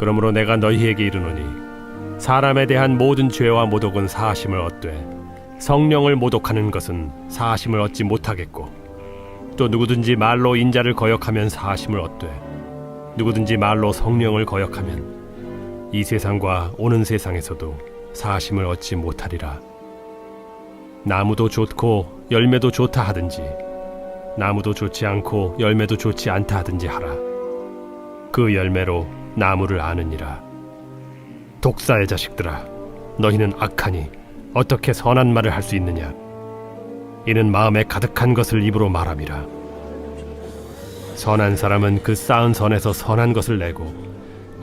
그러므로 내가 너희에게 이르노니 사람에 대한 모든 죄와 모독은 사하심을 얻되 성령을 모독하는 것은 사하심을 얻지 못하겠고, 또 누구든지 말로 인자를 거역하면 사하심을 얻되 누구든지 말로 성령을 거역하면 이 세상과 오는 세상에서도 사하심을 얻지 못하리라. 나무도 좋고 열매도 좋다 하든지 나무도 좋지 않고 열매도 좋지 않다 하든지 하라. 그 열매로 나무를 아느니라. 독사의 자식들아, 너희는 악하니 어떻게 선한 말을 할 수 있느냐? 이는 마음에 가득한 것을 입으로 말함이라. 선한 사람은 그 쌓은 선에서 선한 것을 내고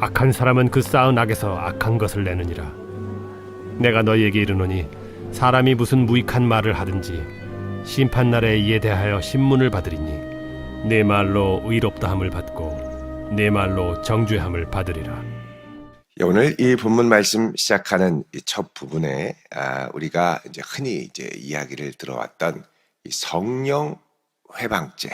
악한 사람은 그 쌓은 악에서 악한 것을 내느니라. 내가 너희에게 이르노니 사람이 무슨 무익한 말을 하든지 심판날에 이에 대하여 신문을 받으리니 내 말로 의롭다함을 받고 내 말로 정죄함을 받으리라. 오늘 이 본문 말씀 시작하는 이 첫 부분에 우리가 이제 흔히 이제 이야기를 들어왔던 이 성령 회방죄,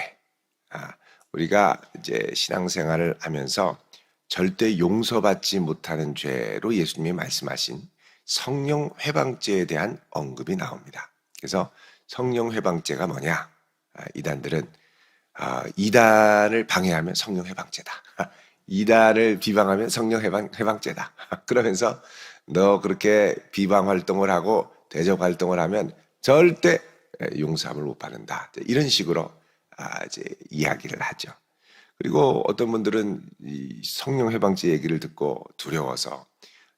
우리가 이제 신앙생활을 하면서 절대 용서받지 못하는 죄로 예수님이 말씀하신 성령 회방죄에 대한 언급이 나옵니다. 그래서 성령 회방죄가 뭐냐? 이단들은 이단을 방해하면 성령 회방죄다. 이단을 비방하면 성령 회방죄다. 그러면서 너 그렇게 비방 활동을 하고 대적 활동을 하면 절대 용서함을 못 받는다. 이런 식으로 이제 이야기를 하죠. 그리고 어떤 분들은 이 성령 회방죄 얘기를 듣고 두려워서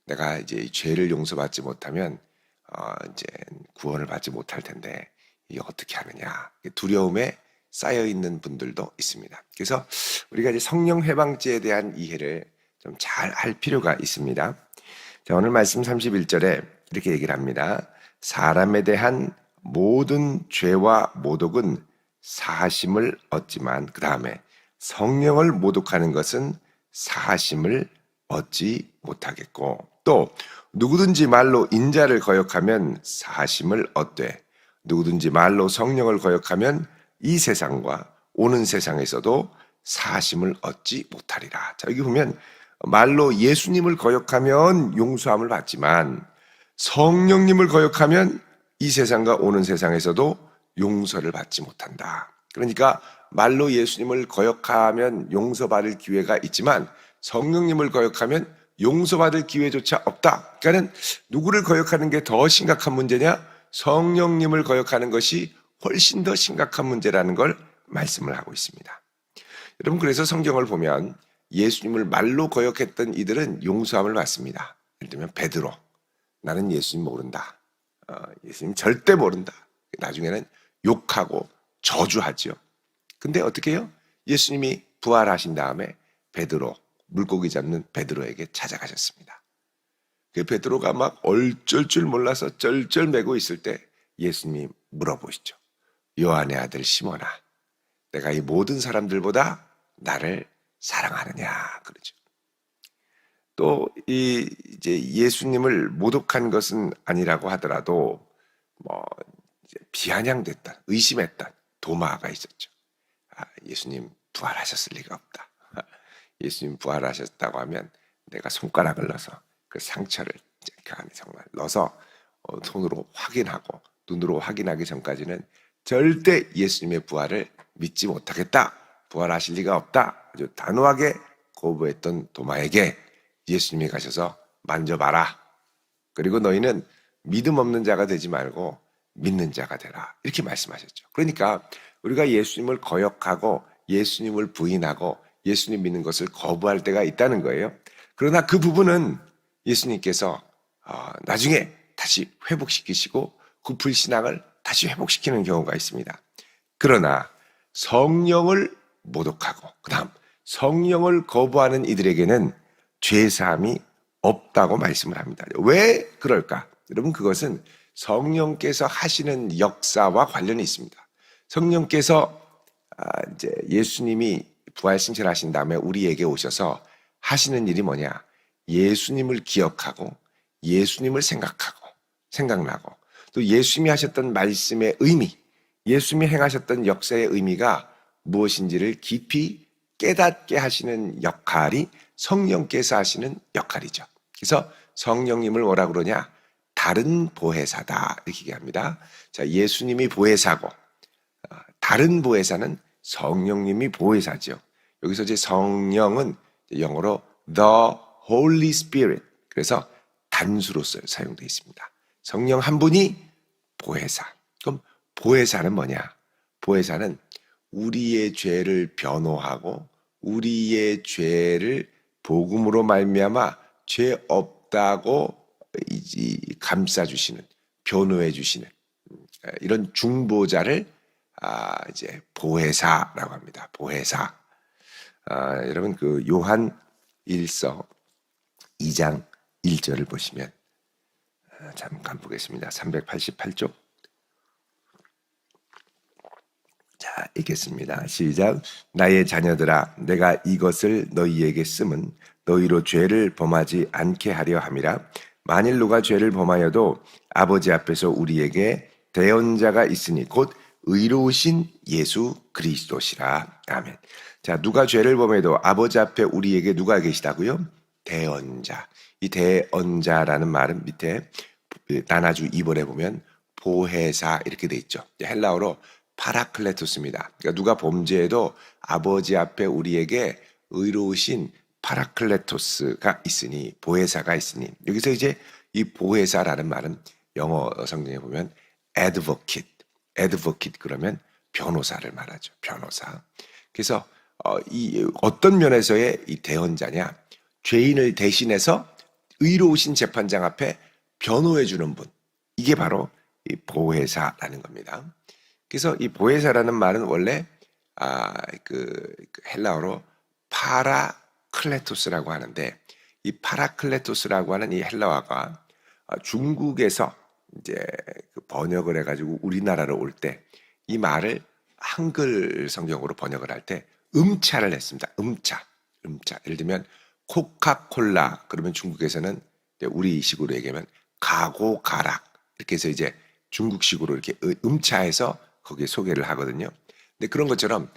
내가 이제 이 죄를 용서받지 못하면 이제 구원을 받지 못할 텐데 이게 어떻게 하느냐, 두려움에 쌓여 있는 분들도 있습니다. 그래서 우리가 이제 성령 회방죄에 대한 이해를 좀 잘 할 필요가 있습니다. 자, 오늘 말씀 31절에 이렇게 얘기를 합니다. 사람에 대한 모든 죄와 모독은 사하심을 얻지만, 그 다음에 성령을 모독하는 것은 사하심을 얻지 못하겠고, 또 누구든지 말로 인자를 거역하면 사하심을 얻되 누구든지 말로 성령을 거역하면 이 세상과 오는 세상에서도 사하심을 얻지 못하리라. 자, 여기 보면 말로 예수님을 거역하면 용서함을 받지만 성령님을 거역하면 이 세상과 오는 세상에서도 용서를 받지 못한다. 그러니까 말로 예수님을 거역하면 용서받을 기회가 있지만 성령님을 거역하면 용서받을 기회조차 없다. 그러니까 누구를 거역하는 게 더 심각한 문제냐? 성령님을 거역하는 것이 훨씬 더 심각한 문제라는 걸 말씀을 하고 있습니다. 여러분, 그래서 성경을 보면 예수님을 말로 거역했던 이들은 용서함을 받습니다. 예를 들면 베드로, 나는 예수님 모른다. 예수님 절대 모른다. 나중에는 욕하고 저주하죠. 근데 어떻게 해요? 예수님이 부활하신 다음에 베드로, 물고기 잡는 베드로에게 찾아가셨습니다. 그 베드로가 막 얼쩔 줄 몰라서 쩔쩔매고 있을 때 예수님이 물어보시죠. 요한의 아들 시몬아, 내가 이 모든 사람들보다 나를 사랑하느냐? 그러죠. 또 이제 예수님을 모독한 것은 아니라고 하더라도 이제 비아냥됐던, 의심했던 도마가 있었죠. 예수님 부활하셨을 리가 없다. 예수님 부활하셨다고 하면 내가 손가락을 넣어서 그 상처를 그 안에 정말 넣어서 손으로 확인하고 눈으로 확인하기 전까지는 절대 예수님의 부활을 믿지 못하겠다. 부활하실 리가 없다. 아주 단호하게 거부했던 도마에게 예수님이 가셔서 만져봐라. 그리고 너희는 믿음 없는 자가 되지 말고 믿는 자가 되라. 이렇게 말씀하셨죠. 그러니까 우리가 예수님을 거역하고 예수님을 부인하고 예수님 믿는 것을 거부할 때가 있다는 거예요. 그러나 그 부분은 예수님께서 나중에 다시 회복시키시고 그 불신앙을 다시 회복시키는 경우가 있습니다. 그러나 성령을 모독하고 그 다음 성령을 거부하는 이들에게는 죄사함이 없다고 말씀을 합니다. 왜 그럴까? 여러분, 그것은 성령께서 하시는 역사와 관련이 있습니다. 성령께서 이제 예수님이 부활승천하신 다음에 우리에게 오셔서 하시는 일이 뭐냐? 예수님을 기억하고 예수님을 생각나고 또 예수님이 하셨던 말씀의 의미, 예수님이 행하셨던 역사의 의미가 무엇인지를 깊이 깨닫게 하시는 역할이 성령께서 하시는 역할이죠. 그래서 성령님을 뭐라 그러냐? 다른 보혜사다 이렇게 얘기합니다. 자, 예수님이 보혜사고 다른 보혜사는 성령님이 보혜사죠. 여기서 이제 성령은 영어로 the Holy Spirit, 그래서 단수로 사용되어 있습니다. 성령 한 분이 보혜사. 그럼 보혜사는 뭐냐? 보혜사는 우리의 죄를 변호하고 우리의 죄를 복음으로 말미암아 죄 없다고 감싸주시는, 변호해 주시는 이런 중보자를 이제 보혜사라고 합니다. 보혜사. 여러분 그 요한 1서 2장 1절을 보시면 잠깐 보겠습니다. 388쪽. 자, 읽겠습니다. 시작. 나의 자녀들아, 내가 이것을 너희에게 쓰면 너희로 죄를 범하지 않게 하려 함이라. 만일 누가 죄를 범하여도 아버지 앞에서 우리에게 대언자가 있으니 곧 의로우신 예수 그리스도시라. 아멘. 자, 누가 죄를 범해도 아버지 앞에 우리에게 누가 계시다고요? 대언자. 이 대언자라는 말은 밑에 나나주 2번에 보면 보혜사 이렇게 돼 있죠. 헬라어로 파라클레토스입니다. 그러니까 누가 범죄해도 아버지 앞에 우리에게 의로우신 파라클레토스가 있으니, 보혜사가 있으니, 여기서 이제 이 보혜사라는 말은 영어 성경에 보면 advocate 그러면 변호사를 말하죠. 변호사. 그래서 이 어떤 면에서의 이 대언자냐? 죄인을 대신해서 의로우신 재판장 앞에 변호해 주는 분. 이게 바로 이 보혜사라는 겁니다. 그래서 이 보혜사라는 말은 원래 그 헬라어로 파라클레토스라고 하는데, 이 파라클레토스라고 하는 이 헬라어가 중국에서 이제 그 번역을 해가지고 우리나라로 올 때 이 말을 한글 성경으로 번역을 할 때 음차를 했습니다. 음차. 예를 들면 코카콜라 그러면 중국에서는 우리식으로 얘기하면 가고 가락 이렇게 해서 이제 중국식으로 이렇게 음차해서 거기에 소개를 하거든요. 근데 그런 것처럼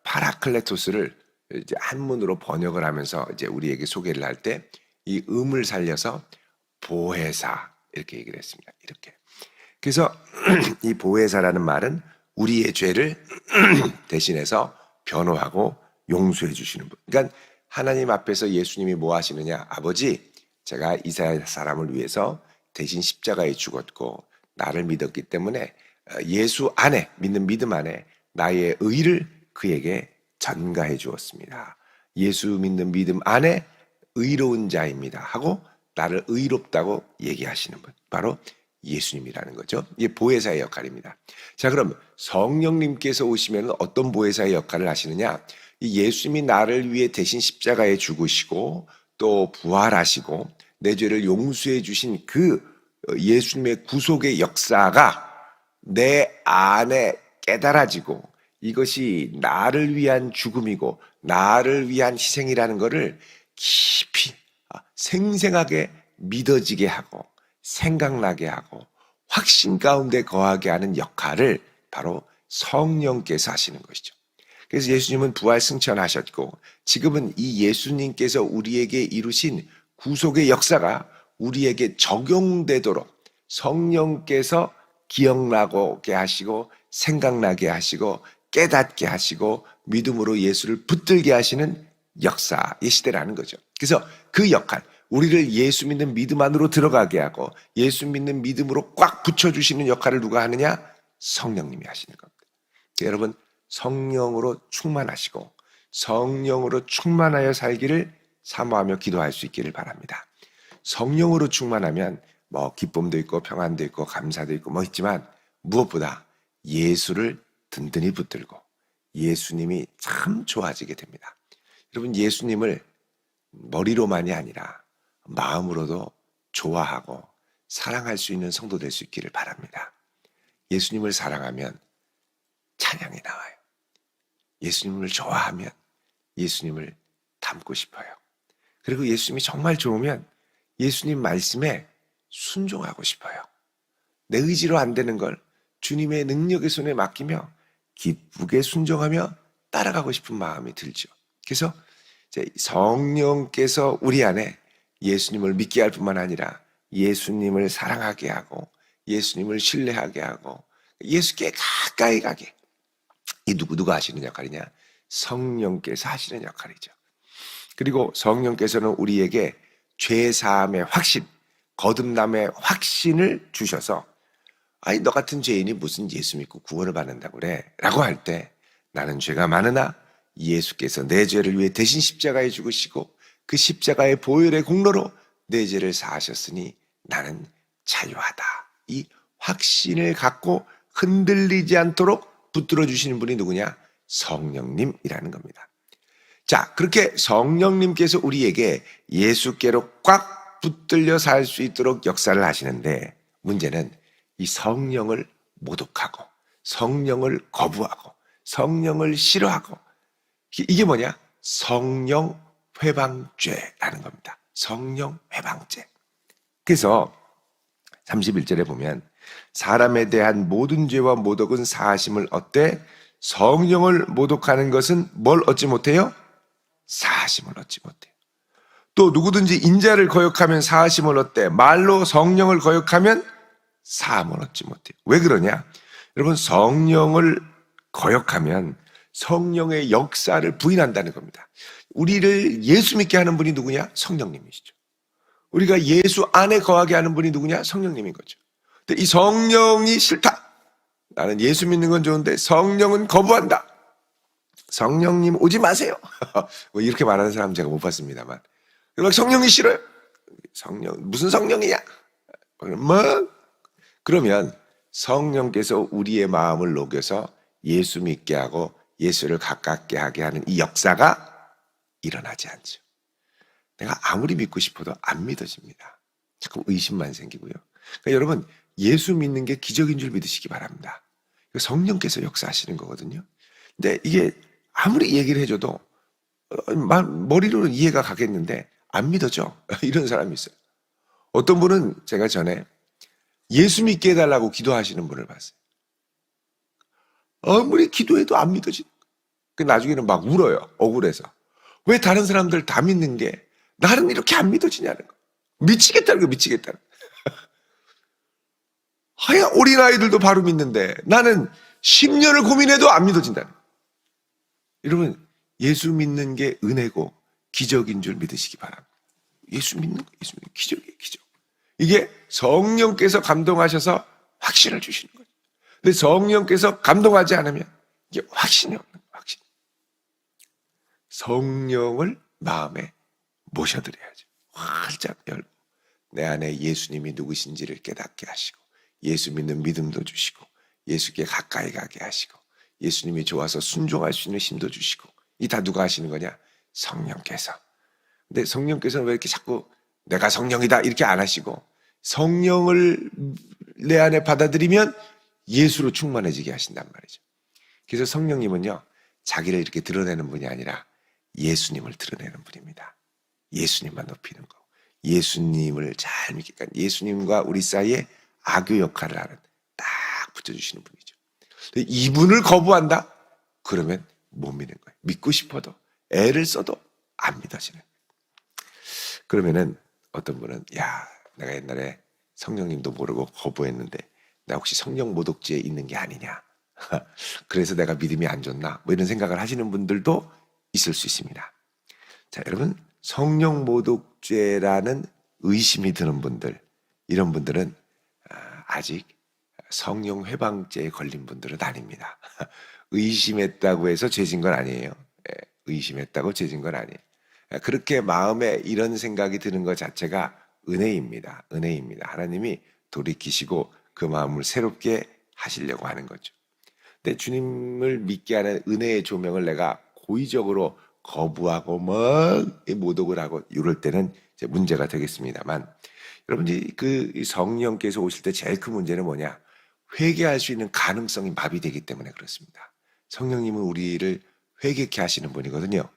파라클레토스를 이제 한문으로 번역을 하면서 이제 우리에게 소개를 할 때 이 음을 살려서 보혜사 이렇게 얘기를 했습니다. 이렇게. 그래서 이 보혜사라는 말은 우리의 죄를 대신해서 변호하고 용서해 주시는 분. 그러니까 하나님 앞에서 예수님이 뭐 하시느냐? 아버지, 제가 이스라엘 사람을 위해서 대신 십자가에 죽었고 나를 믿었기 때문에 예수 안에, 믿는 믿음 안에 나의 의를 그에게 전가해 주었습니다. 예수 믿는 믿음 안에 의로운 자입니다 하고 나를 의롭다고 얘기하시는 분, 바로 예수님이라는 거죠. 이게 보혜사의 역할입니다. 자, 그럼 성령님께서 오시면 어떤 보혜사의 역할을 하시느냐? 이 예수님이 나를 위해 대신 십자가에 죽으시고 또 부활하시고 내 죄를 용서해 주신 그 예수님의 구속의 역사가 내 안에 깨달아지고 이것이 나를 위한 죽음이고 나를 위한 희생이라는 것을 깊이 생생하게 믿어지게 하고 생각나게 하고 확신 가운데 거하게 하는 역할을 바로 성령께서 하시는 것이죠. 그래서 예수님은 부활 승천하셨고 지금은 이 예수님께서 우리에게 이루신 구속의 역사가 우리에게 적용되도록 성령께서 기억나게 하시고 생각나게 하시고 깨닫게 하시고 믿음으로 예수를 붙들게 하시는 역사의 시대라는 거죠. 그래서 그 역할, 우리를 예수 믿는 믿음 안으로 들어가게 하고 예수 믿는 믿음으로 꽉 붙여주시는 역할을 누가 하느냐? 성령님이 하시는 겁니다. 여러분, 성령으로 충만하시고 성령으로 충만하여 살기를 사모하며 기도할 수 있기를 바랍니다. 성령으로 충만하면 뭐 기쁨도 있고 평안도 있고 감사도 있고 뭐 있지만 무엇보다 예수를 든든히 붙들고 예수님이 참 좋아지게 됩니다. 여러분, 예수님을 머리로만이 아니라 마음으로도 좋아하고 사랑할 수 있는 성도 될 수 있기를 바랍니다. 예수님을 사랑하면 찬양이 나와요. 예수님을 좋아하면 예수님을 닮고 싶어요. 그리고 예수님이 정말 좋으면 예수님 말씀에 순종하고 싶어요. 내 의지로 안 되는 걸 주님의 능력의 손에 맡기며 기쁘게 순종하며 따라가고 싶은 마음이 들죠. 그래서 이제 성령께서 우리 안에 예수님을 믿게 할 뿐만 아니라 예수님을 사랑하게 하고 예수님을 신뢰하게 하고 예수께 가까이 가게, 이 누가 하시는 역할이냐? 성령께서 하시는 역할이죠. 그리고 성령께서는 우리에게 죄사함의 확신, 거듭남의 확신을 주셔서, 아니 너 같은 죄인이 무슨 예수 믿고 구원을 받는다고 그래? 라고 할 때, 나는 죄가 많으나 예수께서 내 죄를 위해 대신 십자가에 죽으시고 그 십자가의 보혈의 공로로 내 죄를 사하셨으니 나는 자유하다. 이 확신을 갖고 흔들리지 않도록 붙들어 주시는 분이 누구냐? 성령님이라는 겁니다. 자, 그렇게 성령님께서 우리에게 예수께로 꽉 붙들려 살 수 있도록 역사를 하시는데, 문제는 이 성령을 모독하고 성령을 거부하고 성령을 싫어하고, 이게 뭐냐? 성령 회방죄라는 겁니다. 성령 회방죄. 그래서 31절에 보면 사람에 대한 모든 죄와 모독은 사하심을 얻되 성령을 모독하는 것은 뭘 얻지 못해요? 사하심을 얻지 못해요. 또 누구든지 인자를 거역하면 사하심을 얻되 말로 성령을 거역하면 사함을 얻지 못해요. 왜 그러냐? 여러분, 성령을 거역하면 성령의 역사를 부인한다는 겁니다. 우리를 예수 믿게 하는 분이 누구냐? 성령님이시죠. 우리가 예수 안에 거하게 하는 분이 누구냐? 성령님인 거죠. 근데 이 성령이 싫다. 나는 예수 믿는 건 좋은데 성령은 거부한다. 성령님 오지 마세요. 뭐 이렇게 말하는 사람 제가 못 봤습니다만. 성령이 싫어요. 성령, 무슨 성령이냐? 뭐? 그러면 성령께서 우리의 마음을 녹여서 예수 믿게 하고 예수를 가깝게 하게 하는 이 역사가 일어나지 않죠. 내가 아무리 믿고 싶어도 안 믿어집니다. 자꾸 의심만 생기고요. 그러니까 여러분, 예수 믿는 게 기적인 줄 믿으시기 바랍니다. 성령께서 역사하시는 거거든요. 근데 이게 아무리 얘기를 해줘도 머리로는 이해가 가겠는데 안 믿어져. 이런 사람이 있어요. 어떤 분은 제가 전에 예수 믿게 해달라고 기도하시는 분을 봤어요. 아무리 기도해도 안 믿어지는 거예요. 나중에는 막 울어요. 억울해서. 왜 다른 사람들 다 믿는데 나는 이렇게 안 믿어지냐는 거예요. 미치겠다는 거예요. 미치겠다는 거예요. 하야 어린아이들도 바로 믿는데 나는 10년을 고민해도 안 믿어진다는 거예요. 여러분, 예수 믿는 게 은혜고 기적인 줄 믿으시기 바랍니다. 예수 믿는 거, 예수 믿는 거 기적이에요. 기적. 이게 성령께서 감동하셔서 확신을 주시는 거죠. 근데 성령께서 감동하지 않으면 이게 확신이 없는 거예요. 확신. 성령을 마음에 모셔드려야죠. 활짝 열고 내 안에 예수님이 누구신지를 깨닫게 하시고 예수 믿는 믿음도 주시고 예수께 가까이 가게 하시고 예수님이 좋아서 순종할 수 있는 힘도 주시고, 이 다 누가 하시는 거냐? 성령께서. 근데 성령께서는 왜 이렇게 자꾸 내가 성령이다 이렇게 안 하시고 성령을 내 안에 받아들이면 예수로 충만해지게 하신단 말이죠. 그래서 성령님은요, 자기를 이렇게 드러내는 분이 아니라 예수님을 드러내는 분입니다. 예수님만 높이는 거. 예수님을 잘 믿게, 그러니까 예수님과 우리 사이에 악교 역할을 하는, 딱 붙여주시는 분이죠. 이분을 거부한다? 그러면 못 믿는 거예요. 믿고 싶어도 애를 써도 안 믿어지는 거예요. 그러면은 어떤 분은 야, 내가 옛날에 성령님도 모르고 거부했는데 나 혹시 성령 모독죄에 있는 게 아니냐? 그래서 내가 믿음이 안 좋나? 뭐 이런 생각을 하시는 분들도 있을 수 있습니다. 자, 여러분, 성령 모독죄라는 의심이 드는 분들, 이런 분들은 아직 성령 회방죄에 걸린 분들은 아닙니다. 의심했다고 해서 죄진 건 아니에요. 의심했다고 죄진 건 아니에요. 그렇게 마음에 이런 생각이 드는 것 자체가 은혜입니다. 은혜입니다. 하나님이 돌이키시고 그 마음을 새롭게 하시려고 하는 거죠. 근데 주님을 믿게 하는 은혜의 조명을 내가 고의적으로 거부하고 모독을 하고 이럴 때는 이제 문제가 되겠습니다만, 여러분들이 그 성령께서 오실 때 제일 큰 문제는 뭐냐? 회개할 수 있는 가능성이 마비되기 때문에 그렇습니다. 성령님은 우리를 회개케 하시는 분이거든요.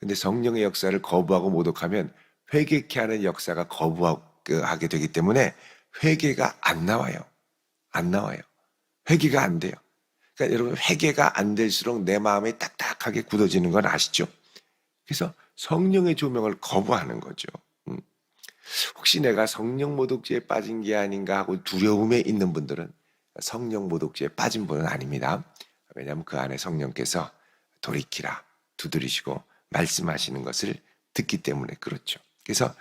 근데 성령의 역사를 거부하고 모독하면 회개케 하는 역사가 거부하게 되기 때문에 회개가 안 나와요. 안 나와요. 회개가 안 돼요. 그러니까 여러분, 회개가 안 될수록 내 마음이 딱딱하게 굳어지는 건 아시죠? 그래서 성령의 조명을 거부하는 거죠. 혹시 내가 성령 모독죄에 빠진 게 아닌가 하고 두려움에 있는 분들은 성령 모독죄에 빠진 분은 아닙니다. 왜냐하면 그 안에 성령께서 돌이키라 두드리시고 말씀하시는 것을 듣기 때문에 그렇죠. 그래서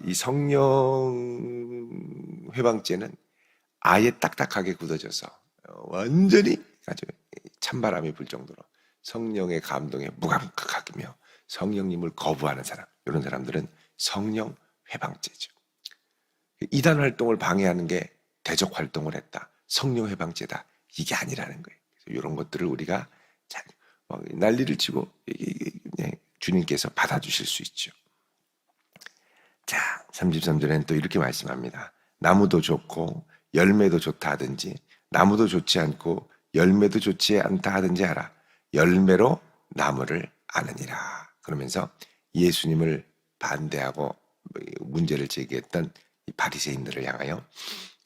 이 성령 회방죄는 아예 딱딱하게 굳어져서 완전히 아주 찬바람이 불 정도로 성령의 감동에 무감각하며 성령님을 거부하는 사람, 이런 사람들은 성령 회방죄죠. 이단 활동을 방해하는 게 대적 활동을 했다, 성령 회방죄다, 이게 아니라는 거예요. 그래서 이런 것들을 우리가 잘 난리를 치고 주님께서 받아주실 수 있죠. 자, 33절에는 또 이렇게 말씀합니다. 나무도 좋고 열매도 좋다 하든지 나무도 좋지 않고 열매도 좋지 않다 하든지 하라. 열매로 나무를 아느니라. 그러면서 예수님을 반대하고 문제를 제기했던 이 바리새인들을 향하여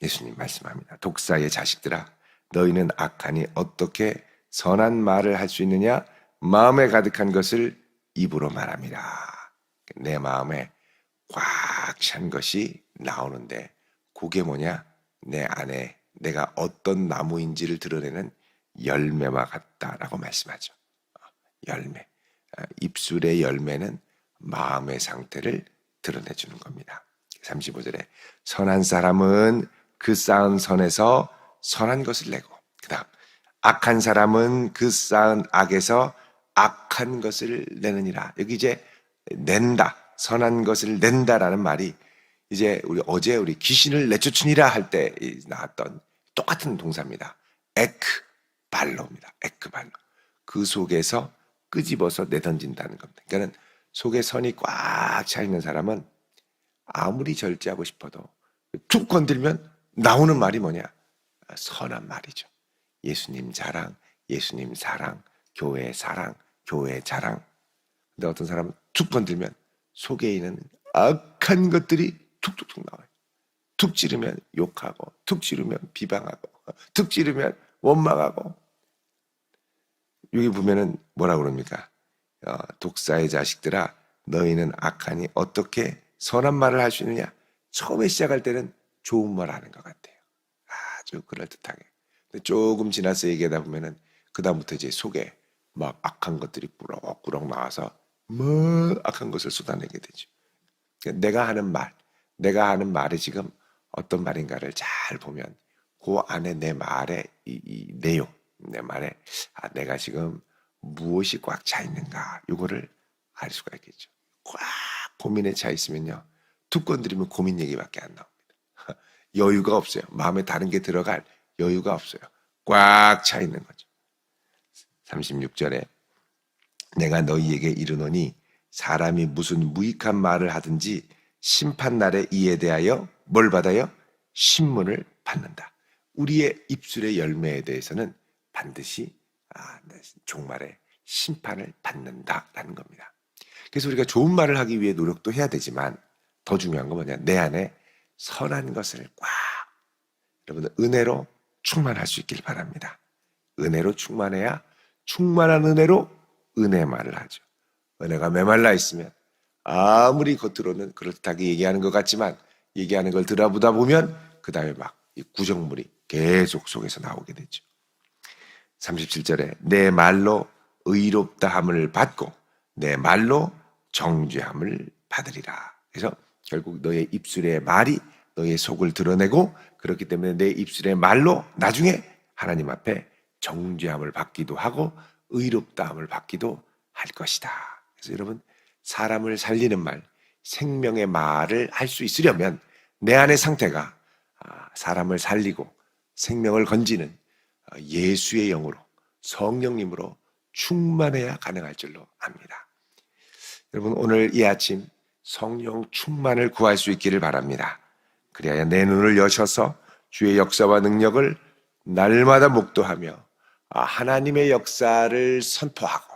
예수님 말씀합니다. 독사의 자식들아, 너희는 악하니 어떻게 선한 말을 할 수 있느냐? 마음에 가득한 것을 입으로 말함이라. 내 마음에 꽉 찬 것이 나오는데 그게 뭐냐? 내 안에 내가 어떤 나무인지를 드러내는 열매와 같다라고 말씀하죠. 열매. 입술의 열매는 마음의 상태를 드러내주는 겁니다. 35절에 선한 사람은 그 쌓은 선에서 선한 것을 내고, 그 다음 악한 사람은 그 쌓은 악에서 악한 것을 내느니라. 여기 이제 낸다, 선한 것을 낸다라는 말이 이제 어제 우리 귀신을 내쫓으니라 할 때 나왔던 똑같은 동사입니다. 에크발로입니다. 에크발로. 그 속에서 끄집어서 내던진다는 겁니다. 그러니까 속에 선이 꽉 차 있는 사람은 아무리 절제하고 싶어도 툭 건들면 나오는 말이 뭐냐? 선한 말이죠. 예수님 자랑, 예수님 사랑, 교회 사랑, 교회 자랑. 근데 어떤 사람은 툭 건들면 속에 있는 악한 것들이 툭툭툭 나와요. 툭 찌르면 욕하고, 툭 찌르면 비방하고, 툭 찌르면 원망하고. 여기 보면은 뭐라 그럽니까? 독사의 자식들아, 너희는 악하니 어떻게 선한 말을 할 수 있느냐? 처음에 시작할 때는 좋은 말 하는 것 같아요. 아주 그럴듯하게. 근데 조금 지나서 얘기하다 보면은 그다음부터 이제 속에 막 악한 것들이 꾸럭꾸럭 나와서 뭐 악한 것을 쏟아내게 되죠. 그러니까 내가 하는 말이 지금 어떤 말인가를 잘 보면 그 안에 내 말의 이 내용, 내 말에 내가 지금 무엇이 꽉 차 있는가, 이거를 알 수가 있겠죠. 꽉 고민에 차 있으면요, 툭 건드리면 고민 얘기밖에 안 나옵니다. 여유가 없어요. 마음에 다른 게 들어갈 여유가 없어요. 꽉 차 있는 거죠. 36절에 내가 너희에게 이르노니 사람이 무슨 무익한 말을 하든지 심판날에 이에 대하여 뭘 받아요? 신문을 받는다. 우리의 입술의 열매에 대해서는 반드시 종말에 심판을 받는다라는 겁니다. 그래서 우리가 좋은 말을 하기 위해 노력도 해야 되지만 더 중요한 건 뭐냐? 내 안에 선한 것을 꽉, 여러분들 은혜로 충만할 수 있길 바랍니다. 은혜로 충만해야 충만한 은혜로 은혜 말을 하죠. 은혜가 메말라 있으면 아무리 겉으로는 그렇다게 얘기하는 것 같지만 얘기하는 걸 들어보다 보면 그 다음에 막 이 구정물이 계속 속에서 나오게 되죠. 37절에 내 말로 의롭다함을 받고 내 말로 정죄함을 받으리라. 그래서 결국 너의 입술의 말이 너의 속을 드러내고, 그렇기 때문에 내 입술의 말로 나중에 하나님 앞에 정죄함을 받기도 하고 의롭다함을 받기도 할 것이다. 그래서 여러분, 사람을 살리는 말, 생명의 말을 할 수 있으려면 내 안의 상태가 사람을 살리고 생명을 건지는 예수의 영으로, 성령님으로 충만해야 가능할 줄로 압니다. 여러분, 오늘 이 아침 성령 충만을 구할 수 있기를 바랍니다. 그래야 내 눈을 여셔서 주의 역사와 능력을 날마다 목도하며 하나님의 역사를 선포하고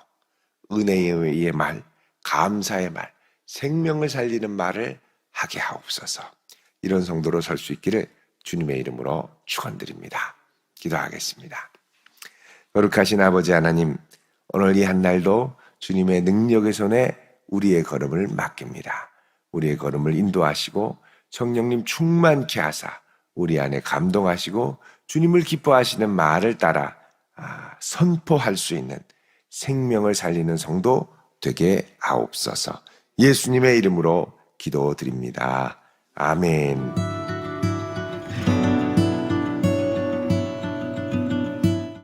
은혜의 말, 감사의 말, 생명을 살리는 말을 하게 하옵소서. 이런 성도로 설 수 있기를 주님의 이름으로 축원드립니다. 기도하겠습니다. 거룩하신 아버지 하나님, 오늘 이 한 날도 주님의 능력의 손에 우리의 걸음을 맡깁니다. 우리의 걸음을 인도하시고 성령님 충만케 하사 우리 안에 감동하시고 주님을 기뻐하시는 말을 따라 선포할 수 있는 생명을 살리는 성도 되게 하옵소서. 예수님의 이름으로 기도드립니다. 아멘.